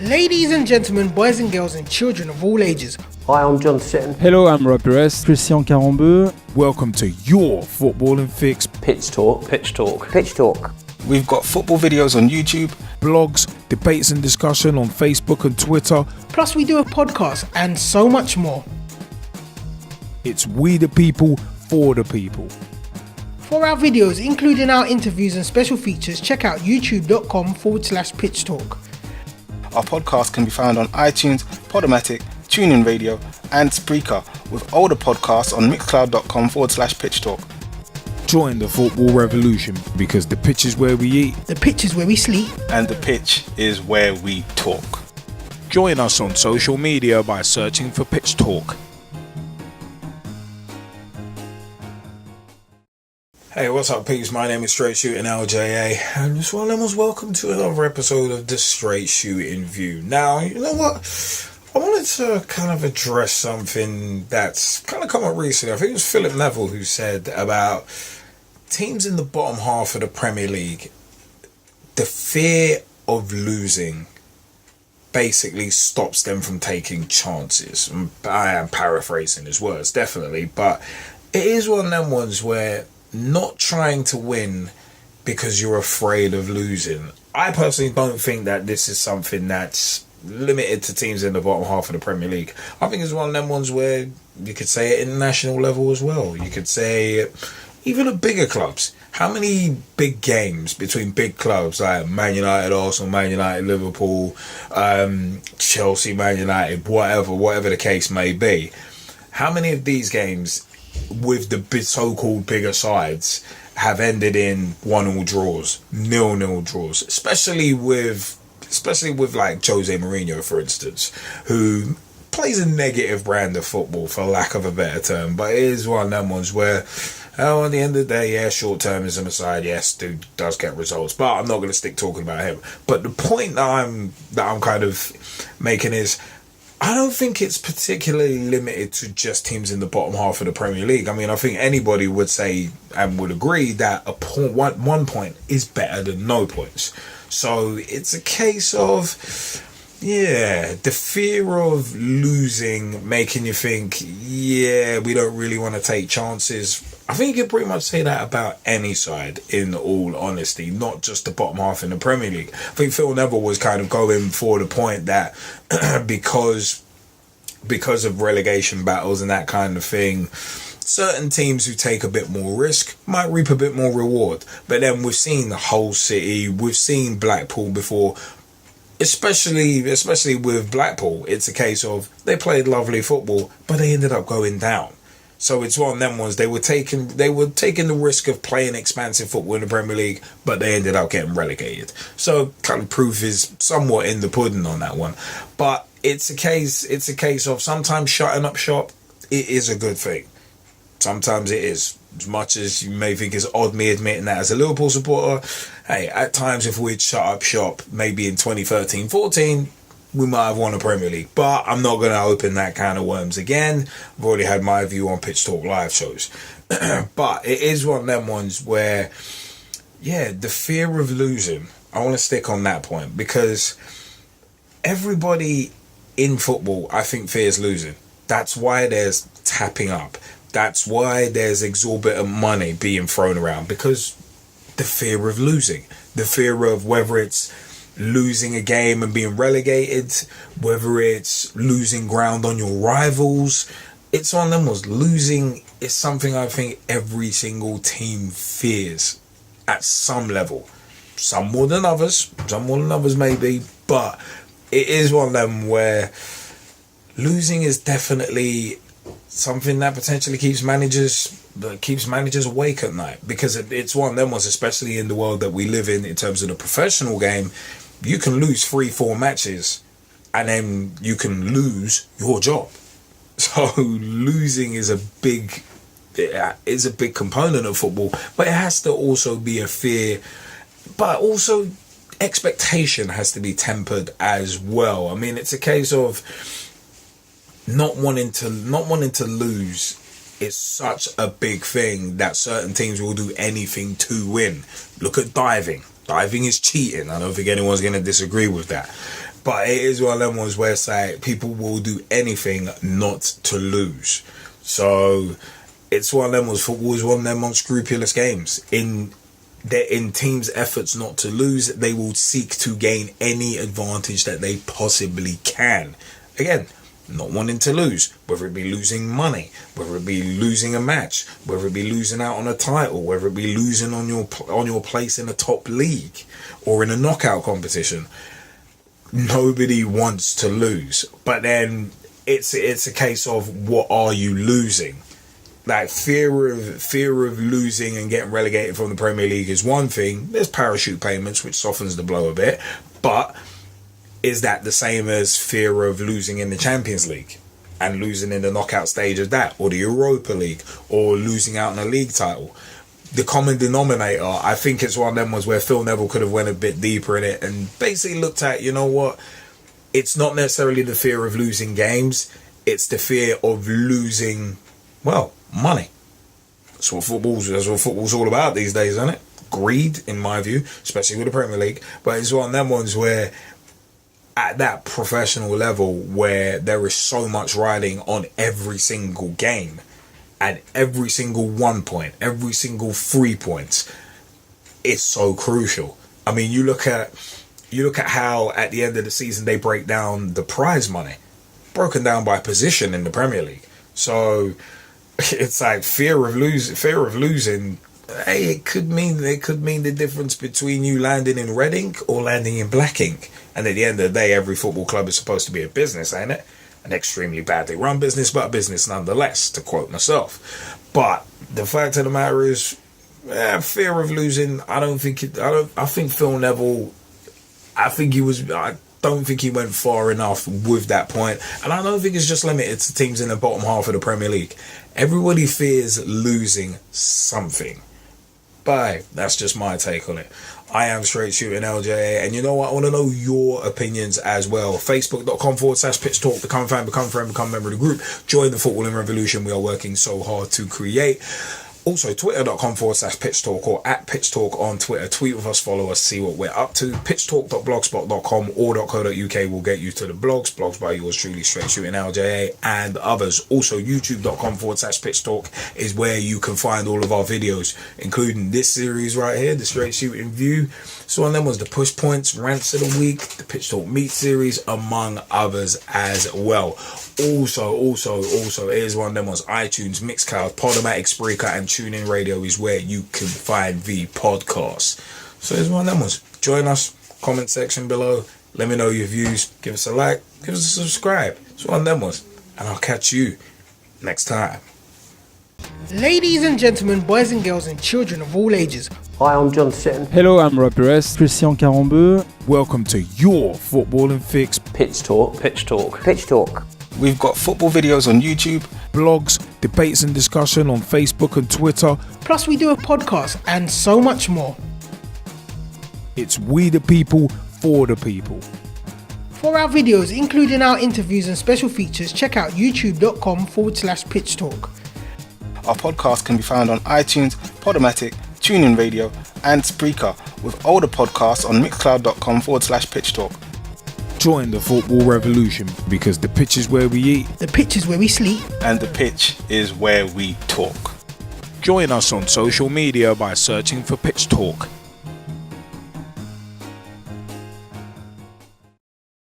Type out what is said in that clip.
Ladies and gentlemen, boys and girls and children of all ages. Hi, I'm John Sitton. Hello, I'm Rob Perez. Christian Carambeu. Welcome to your footballing fix. Pitch Talk. Pitch Talk. Pitch Talk. We've got football videos on YouTube, blogs, debates and discussion on Facebook and Twitter. Plus we do a podcast and so much more. It's we the people, for the people. For our videos, including our interviews and special features, check out youtube.com/Pitch Talk. Our podcast can be found on iTunes, Podomatic, TuneIn Radio, and Spreaker, with older podcasts on mixcloud.com/Pitch Talk. Join the football revolution, because the pitch is where we eat, The pitch is where we sleep. And the pitch is where we talk. Join us on social media by searching for Pitch Talk. Hey, what's up, peeps? My name is Straight Shootin LJA, and this one was welcome to another episode of the Straight Shootin View. Now, you know what? I wanted to kind of address something that's kind of come up recently. I think it was Phillip Neville who said about teams in the bottom half of the Premier League, the fear of losing basically stops them from taking chances. I am paraphrasing his words, definitely, but it is one of them ones where not trying to win because you're afraid of losing. I personally don't think that this is something that's limited to teams in the bottom half of the Premier League. I think it's one of them ones where you could say at international level as well. You could say even at bigger clubs. How many big games between big clubs like Man United, Arsenal, Man United, Liverpool, Chelsea, Man United, whatever the case may be, how many of these games with the so-called bigger sides have ended in 1-1 draws, 0-0 draws, especially with like Jose Mourinho, for instance, who plays a negative brand of football, for lack of a better term, but it is one of them ones where, at the end of the day, yeah, short-termism aside, yes, dude does get results, but I'm not going to stick talking about him. But the point that I'm kind of making is, I don't think it's particularly limited to just teams in the bottom half of the Premier League. I mean, I think anybody would say and would agree that one point is better than no points. So it's a case of, the fear of losing making you think, we don't really want to take chances. I think you can pretty much say that about any side, in all honesty, not just the bottom half in the Premier League. I think Phil Neville was kind of going for the point that because of relegation battles and that kind of thing, certain teams who take a bit more risk might reap a bit more reward. But then we've seen Hull City, we've seen Blackpool before, especially with Blackpool. It's a case of they played lovely football, but they ended up going down. So it's one of them ones, they were taking the risk of playing expansive football in the Premier League, but they ended up getting relegated. So kind of proof is somewhat in the pudding on that one. But it's a case of sometimes shutting up shop, it is a good thing. Sometimes it is. As much as you may think it's odd me admitting that as a Liverpool supporter, hey, at times if we'd shut up shop, maybe in 2013-14, we might have won a Premier League. But I'm not going to open that can of worms again. I've already had my view on Pitch Talk live shows. But it is one of them ones where, the fear of losing, I want to stick on that point, because everybody in football, I think, fears losing. That's why there's tapping up. That's why there's exorbitant money being thrown around, because the fear of losing, the fear of whether it's losing a game and being relegated, whether it's losing ground on your rivals. It's on them was losing is something I think every single team fears at some level. Some more than others maybe, but it is one of them where losing is definitely something that potentially keeps managers awake at night, because it's one of them ones, especially in the world that we live in terms of the professional game. You can lose 3-4 matches and then you can lose your job. So losing is a big component of football, but it has to also be a fear, but also expectation has to be tempered as well. I mean, it's a case of not wanting to lose is such a big thing that certain teams will do anything to win. Look at diving. Diving is cheating. I don't think anyone's going to disagree with that. But it is one of them ones where it's like people will do anything not to lose. So it's one of them ones. Football is one of them unscrupulous games. In teams' efforts not to lose, they will seek to gain any advantage that they possibly can. Again, not wanting to lose, whether it be losing money, whether it be losing a match, whether it be losing out on a title, whether it be losing on your place in a top league or in a knockout competition. Nobody wants to lose, but then it's a case of what are you losing? Like fear of losing and getting relegated from the Premier League is one thing. There's parachute payments, which softens the blow a bit, but is that the same as fear of losing in the Champions League and losing in the knockout stage of that, or the Europa League, or losing out on a league title? The common denominator, I think it's one of them ones where Phil Neville could have went a bit deeper in it and basically looked at, you know what, it's not necessarily the fear of losing games, it's the fear of losing, well, money. That's what football's all about these days, isn't it? Greed, in my view, especially with the Premier League. But it's one of them ones where at that professional level where there is so much riding on every single game, and every single 1 point, every single 3 points, it's so crucial. I mean, you look at how at the end of the season they break down the prize money, broken down by position in the Premier League. So it's like fear of losing. Hey, it could mean the difference between you landing in red ink or landing in black ink. And at the end of the day, every football club is supposed to be a business, ain't it? An extremely badly run business, but a business nonetheless, to quote myself. But the fact of the matter is, fear of losing. I think Phil Neville. I don't think he went far enough with that point, and I don't think it's just limited to teams in the bottom half of the Premier League. Everybody fears losing something. But that's just my take on it. I am Straight Shootin LJA, and you know what? I want to know your opinions as well. Facebook.com/Pitch Talk. Become a fan, become a friend, become a member of the group. Join the footballing revolution we are working so hard to create. Also, Twitter.com/Pitch Talk or @Pitch Talk on Twitter. Tweet with us, follow us, see what we're up to. Pitchtalk.blogspot.com or .co.uk will get you to the blogs. Blogs by yours truly, Straight Shootin LJA, and others. Also, YouTube.com/Pitch Talk is where you can find all of our videos, including this series right here, the Straight Shootin View. So one of them was the Push Points, Rants of the Week, the Pitch Talk Meet series, among others as well. Also, it is one of them ones. iTunes, Mixcloud, Podomatic, Spreaker, and TuneIn Radio is where you can find the podcast. So it's one of them ones. Join us, comment section below. Let me know your views. Give us a like, give us a subscribe. It's one of them ones. And I'll catch you next time. Ladies and gentlemen, boys and girls, and children of all ages, Hi, I'm John Sitton. Hello, I'm Rob Perez. Christian Carambeu. Welcome to your footballing fix. Pitch Talk. Pitch Talk. Pitch Talk. We've got football videos on YouTube, Blogs, debates and discussion on Facebook and Twitter. plus we do a podcast and so much more. It's we the people, for the people. For our videos, including our interviews and special features, check out youtube.com/Pitch Talk. Our podcast can be found on iTunes, Podomatic, TuneIn Radio, and Spreaker, with older podcasts on mixcloud.com/Pitch Talk. Join the football revolution, because the pitch is where we eat. The pitch is where we sleep. And the pitch is where we talk. Join us on social media by searching for Pitch Talk.